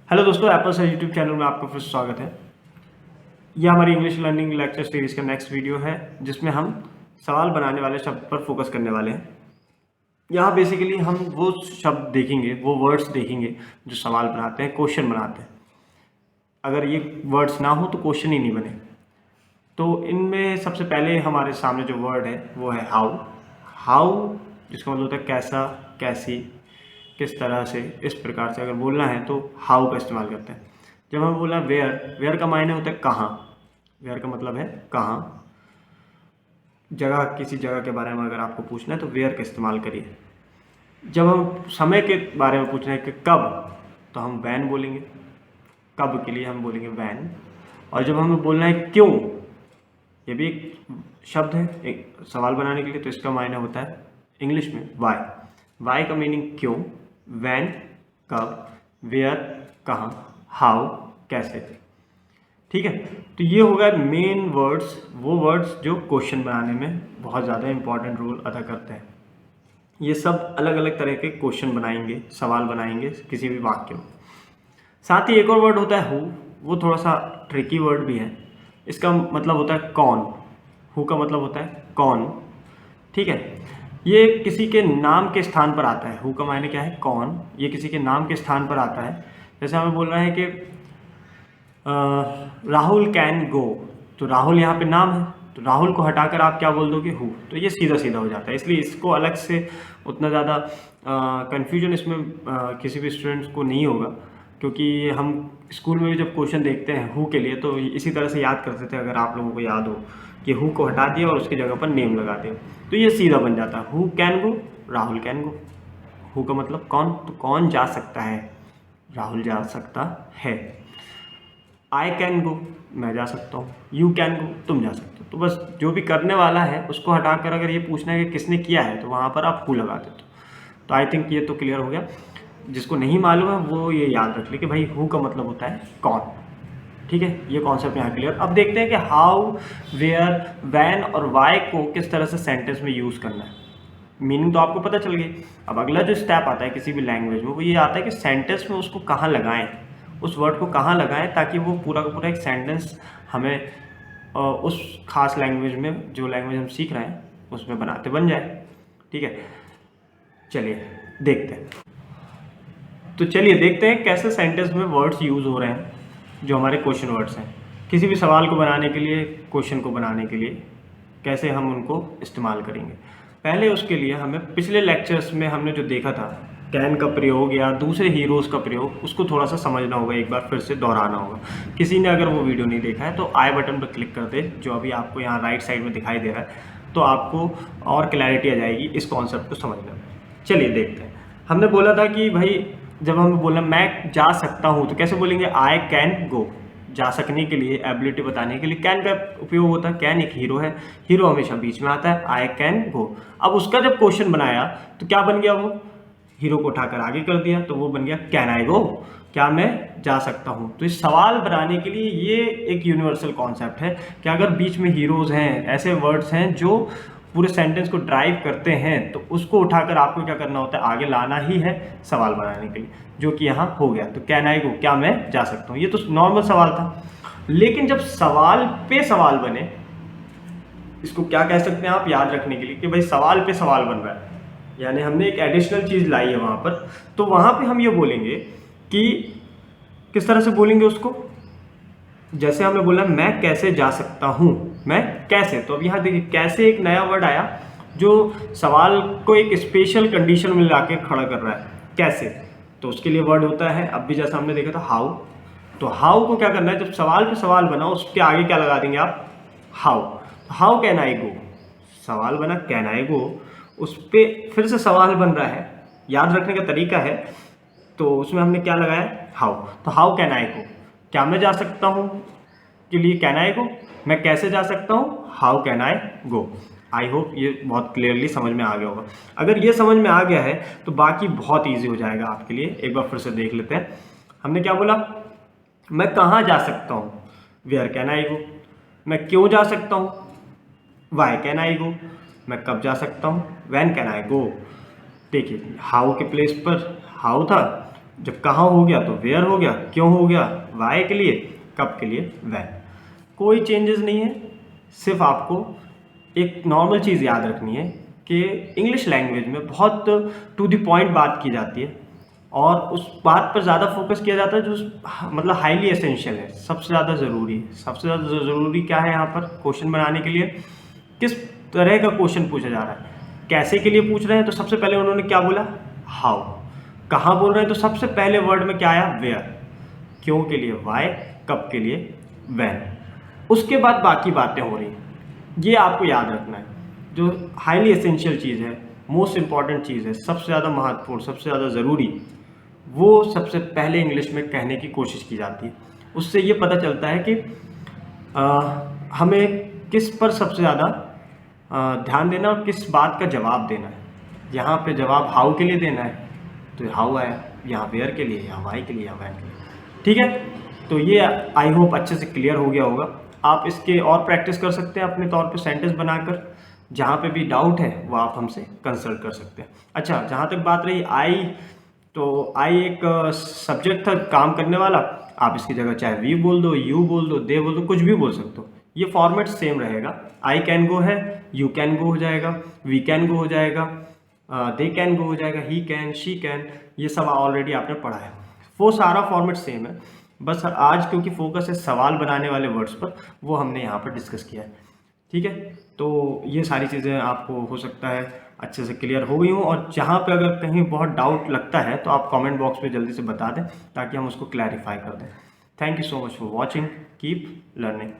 Hello दोस्तों, Apple sir YouTube channel में आपका फिर स्वागत है। यह हमारी इंग्लिश लर्निंग लेक्चर सीरीज़ का नेक्स्ट वीडियो है जिसमें हम सवाल बनाने वाले शब्द पर फोकस करने वाले हैं। यहाँ बेसिकली हम वो शब्द देखेंगे, वो वर्ड्स देखेंगे जो सवाल बनाते हैं, क्वेश्चन बनाते हैं। अगर ये वर्ड्स ना हो तो क्वेश्चन ही नहीं बने। तो इनमें सबसे पहले हमारे सामने जो वर्ड है वो है हाउ। हाउ जिसका मतलब होता है कैसा, कैसी, किस तरह से, इस प्रकार से अगर बोलना है तो हाउ का इस्तेमाल करते हैं। जब हमें बोलना है वेयर, वेयर का मायने होता है कहाँ। वेयर का मतलब है कहाँ। जगह, किसी जगह के बारे में अगर आपको पूछना है तो वेयर का इस्तेमाल करिए। जब हम समय के बारे में पूछना है कि कब, तो हम वैन बोलेंगे। कब के लिए हम बोलेंगे वैन। और जब हमें बोलना है क्यों, ये भी एक शब्द है एक सवाल बनाने के लिए, तो इसका मायने होता है इंग्लिश में वाई। वाई का मीनिंग क्यों, वैन कब, वेयर कहाँ, हाउ कैसे। ठीक है, तो ये होगा मेन वर्ड्स, वो वर्ड्स जो क्वेश्चन बनाने में बहुत ज़्यादा इंपॉर्टेंट रोल अदा करते हैं। ये सब अलग अलग तरह के क्वेश्चन बनाएंगे, सवाल बनाएंगे किसी भी वाक्य में। साथ ही एक और वर्ड होता है हु, वो थोड़ा सा ट्रिकी वर्ड भी है। इसका मतलब होता है कौन। हु का मतलब होता है कौन। ठीक है, ये किसी के नाम के स्थान पर आता है। हु का मायने क्या है, कौन। ये किसी के नाम के स्थान पर आता है। जैसे हमें बोलना है कि राहुल कैन गो, तो राहुल यहाँ पे नाम है, तो राहुल को हटाकर आप क्या बोल दोगे, हु। तो ये सीधा सीधा हो जाता है, इसलिए इसको अलग से उतना ज़्यादा कन्फ्यूजन इसमें किसी भी स्टूडेंट्स को नहीं होगा। क्योंकि हम स्कूल में भी जब क्वेश्चन देखते हैं हु के लिए तो इसी तरह से याद करते थे, अगर आप लोगों को याद हो कि हु को हटा दिया और उसकी जगह पर नेम लगा दिया, तो ये सीधा बन जाता है who can go, Rahul can go. Who का मतलब कौन, तो कौन जा सकता है, राहुल जा सकता है। आई कैन गो, मैं जा सकता हूँ। यू कैन गो, तुम जा सकते हो। तो बस जो भी करने वाला है उसको हटाकर अगर ये पूछना है कि किसने किया है, तो वहाँ पर आप हु लगा देते हो। तो आई थिंक ये तो क्लियर हो गया। जिसको नहीं मालूम है वो ये याद रख ले कि भाई हु का मतलब होता है कौन। ठीक है, ये कॉन्सेप्ट यहाँ क्लियर। अब देखते हैं कि हाउ, वेयर, वैन और वाई को किस तरह से सेंटेंस में यूज़ करना है। मीनिंग तो आपको पता चल गई। अब अगला जो स्टेप आता है किसी भी लैंग्वेज में, वो ये आता है कि सेंटेंस में उसको कहाँ लगाएं, उस वर्ड को कहाँ लगाएं, ताकि वो पूरा का पूरा एक सेंटेंस हमें उस खास लैंग्वेज में, जो लैंग्वेज हम सीख रहे हैं उसमें बनाते बन जाए। ठीक है, चलिए देखते हैं। तो चलिए देखते हैं कैसे सेंटेंस में वर्ड्स यूज़ हो रहे हैं जो हमारे क्वेश्चन वर्ड्स हैं। किसी भी सवाल को बनाने के लिए, क्वेश्चन को बनाने के लिए कैसे हम उनको इस्तेमाल करेंगे। पहले उसके लिए हमें पिछले लेक्चर्स में हमने जो देखा था कैन का प्रयोग या दूसरे हीरोज़ का प्रयोग, उसको थोड़ा सा समझना होगा, एक बार फिर से दोहराना होगा। किसी ने अगर वो वीडियो नहीं देखा है तो आई बटन पर क्लिक कर दे, जो अभी आपको यहाँ राइट साइड में दिखाई दे रहा है, तो आपको और क्लैरिटी आ जाएगी इस कॉन्सेप्ट को समझने में। चलिए देखते हैं। हमने बोला था कि भाई जब हम बोला मैं जा सकता हूँ तो कैसे बोलेंगे, आई कैन गो। जा सकने के लिए, एबिलिटी बताने के लिए कैन का उपयोग होता है। कैन एक हीरो है, हीरो हमेशा बीच में आता है, आई कैन गो। अब उसका जब क्वेश्चन बनाया तो क्या बन गया, वो हीरो को उठाकर आगे कर दिया, तो वो बन गया कैन आई गो, क्या मैं जा सकता हूँ। तो इस सवाल बनाने के लिए ये एक यूनिवर्सल कॉन्सेप्ट है कि अगर बीच में हीरोज़ हैं, ऐसे वर्ड्स हैं जो पूरे सेंटेंस को ड्राइव करते हैं, तो उसको उठाकर आपको क्या करना होता है, आगे लाना ही है सवाल बनाने के लिए, जो कि यहाँ हो गया। तो कैन आई गो, क्या मैं जा सकता हूँ। ये तो नॉर्मल सवाल था। लेकिन जब सवाल पे सवाल बने, इसको क्या कह सकते हैं आप याद रखने के लिए कि भाई सवाल पे सवाल बन रहा है, यानी हमने एक एडिशनल चीज़ लाई है वहाँ पर, तो वहाँ पे हम ये बोलेंगे कि किस तरह से बोलेंगे उसको। जैसे हमने बोला मैं कैसे जा सकता हूँ, मैं कैसे, तो अब यहाँ देखिए कैसे एक नया वर्ड आया जो सवाल को एक स्पेशल कंडीशन में लाके खड़ा कर रहा है, कैसे। तो उसके लिए वर्ड होता है, अब भी जैसा हमने देखा था हाउ। तो हाउ को क्या करना है, जब सवाल पे सवाल बना उसके आगे क्या लगा देंगे आप, हाउ। हाउ कैन आई गो, सवाल बना कैन आई गो, उस पर फिर से सवाल बन रहा है, याद रखने का तरीका है। तो उसमें हमने क्या लगाया, हाउ। तो हाउ कैन आई गो, क्या मैं जा सकता हूँ के लिए कैन आई गो, मैं कैसे जा सकता हूँ, how can I go. I hope ये बहुत क्लियरली समझ में आ गया होगा। अगर ये समझ में आ गया है तो बाकी बहुत ईजी हो जाएगा आपके लिए। एक बार फिर से देख लेते हैं। हमने क्या बोला, मैं कहाँ जा सकता हूँ, वेयर कैन आई गो। मैं क्यों जा सकता हूँ, वाई कैन आई गो। मैं कब जा सकता हूँ, वैन कैन आई गो। देखिए हाउ के प्लेस पर हाउ था, जब कहाँ हो गया तो वेयर हो गया, क्यों हो गया वाई के लिए, कब के लिए व्हेन। कोई चेंजेस नहीं है, सिर्फ आपको एक नॉर्मल चीज़ याद रखनी है कि इंग्लिश लैंग्वेज में बहुत टू द पॉइंट बात की जाती है और उस बात पर ज़्यादा फोकस किया जाता है जो मतलब हाईली एसेंशियल है, सबसे ज़्यादा ज़रूरी है। सबसे ज़्यादा ज़रूरी क्या है यहाँ पर क्वेश्चन बनाने के लिए, किस तरह का क्वेश्चन पूछा जा रहा है। कैसे के लिए पूछ रहे हैं तो सबसे पहले उन्होंने क्या बोला, हाउ। कहाँ बोल रहे हैं तो सबसे पहले वर्ड में क्या आया, वेयर। क्यों के लिए वाई, कब के लिए व्हेन। उसके बाद बाकी बातें हो रही हैं, ये आपको याद रखना है। जो हाईली एसेंशियल चीज़ है, मोस्ट इंपॉर्टेंट चीज़ है, सबसे ज़्यादा महत्वपूर्ण, सबसे ज़्यादा ज़रूरी, वो सबसे पहले इंग्लिश में कहने की कोशिश की जाती है। उससे ये पता चलता है कि हमें किस पर सबसे ज़्यादा ध्यान देना और किस बात का जवाब देना है। यहाँ पे जवाब हाउ के लिए देना है तो हाउ आया, यहाँ वेयर के लिए, यहाँ वाई के लिए, यहाँ वैन के लिए। ठीक है, तो ये आई होप अच्छे से क्लियर हो गया होगा। आप इसके और प्रैक्टिस कर सकते हैं अपने तौर पे सेंटेंस बनाकर। जहाँ पे भी डाउट है वो आप हमसे कंसल्ट कर सकते हैं। अच्छा, जहाँ तक बात रही आई, तो आई एक सब्जेक्ट था काम करने वाला। आप इसकी जगह चाहे वी बोल दो, यू बोल दो, दे बोल दो, कुछ भी बोल सकते हो। ये फॉर्मेट सेम रहेगा। आई कैन गो है, यू कैन गो हो जाएगा, वी कैन गो हो जाएगा, दे कैन गो हो जाएगा, ही कैन, शी कैन, ये सब ऑलरेडी आपने पढ़ा है। वो सारा फॉर्मेट सेम है, बस आज क्योंकि फोकस है सवाल बनाने वाले वर्ड्स पर, वो हमने यहाँ पर डिस्कस किया है। ठीक है, तो ये सारी चीज़ें आपको हो सकता है अच्छे से क्लियर हो गई हूँ। और जहाँ पे अगर कहीं बहुत डाउट लगता है तो आप कमेंट बॉक्स में जल्दी से बता दें ताकि हम उसको क्लैरिफाई कर दें। Thank you so much for watching, keep learning.